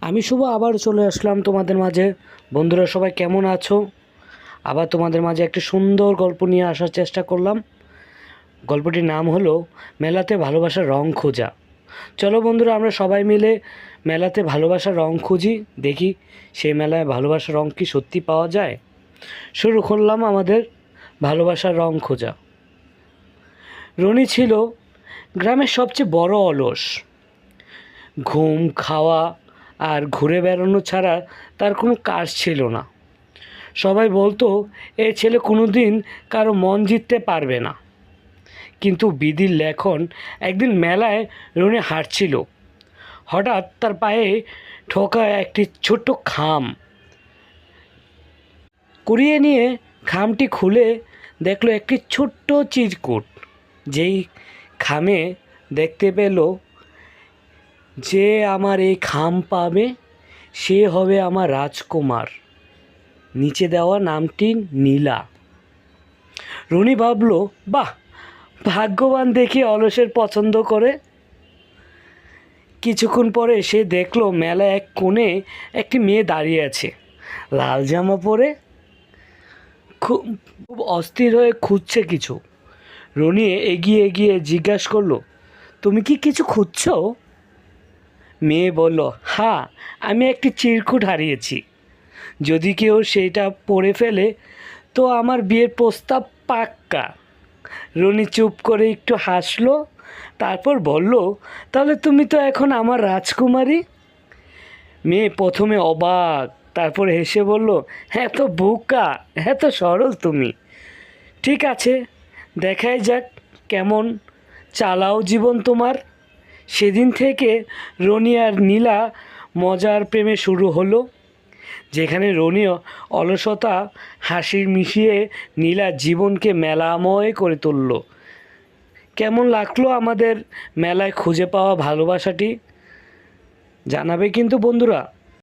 আমি শুভ আবার চলে আসলাম তোমাদের মাঝে। বন্ধুরা সবাই কেমন আছো? আবার তোমাদের মাঝে একটি সুন্দর গল্প নিয়ে আসার চেষ্টা করলাম। গল্পটির নাম হলো মেলাতে ভালোবাসার রং খোঁজা। চলো বন্ধুরা, আমরা সবাই মিলে মেলাতে ভালোবাসার রং খুঁজি, দেখি সেই মেলায় ভালোবাসার রং কি সত্যি পাওয়া যায়। শুরু করলাম আমাদের ভালোবাসার রং খোঁজা। রনি ছিল গ্রামের সবচেয়ে বড় অলস। ঘুম, খাওয়া আর ঘুরে বেড়ানো ছাড়া তার কোনো কাজ ছিল না। সবাই বলতো এ ছেলে কোনো দিন কারো মন জিততে পারবে না। কিন্তু বিধির লেখন, একদিন মেলায় রনি হাঁটছিল। হঠাৎ তার পায়ে ঠোকা একটি ছোট্ট খাম। কুড়িয়ে নিয়ে খামটি খুলে দেখলো একটি ছোট্ট চিরকুট। যেই খামে দেখতে পেল, যে আমার এই খাম পাবে সে হবে আমার রাজকুমার। নিচে দেওয়া নামটি নীলা। রনি ভাবল, বাহ, ভাগ্যবান দেখে অলসের পছন্দ করে। কিছুক্ষণ পরে সে দেখলো মেলায় এক কোণে একটি মেয়ে দাঁড়িয়ে আছে, লাল জামা পরে, খুব খুব অস্থির হয়ে খুঁজছে কিছু। রনি এগিয়ে এগিয়ে জিজ্ঞাসা করলো, তুমি কি কিছু খুঁজছো? মেয়ে বলল, হ্যাঁ, আমি একটি চিরকুট হারিয়েছি। যদি কেউ সেইটা পড়ে ফেলে তো আমার বিয়ের প্রস্তাব পাক্কা। রনি চুপ করে একটু হাসলো, তারপর বলল, তাহলে তুমি তো এখন আমার রাজকুমারী। মেয়ে প্রথমে অবাক, তারপর হেসে বলল, এত বোকা, এত সরল তুমি। ঠিক আছে, দেখাই যাক কেমন চালাও জীবন তোমার। সেদিন থেকে রনি আর নীলা মজার প্রেমে শুরু হলো, যেখানে রনি অলসতা হাসি মিশিয়ে নীলা জীবনকে মেলাময় করে তুলল। কেমন লাগলো আমাদের মেলায় খুঁজে পাওয়া ভালোবাসাটি? জানাবে কিন্তু বন্ধুরা।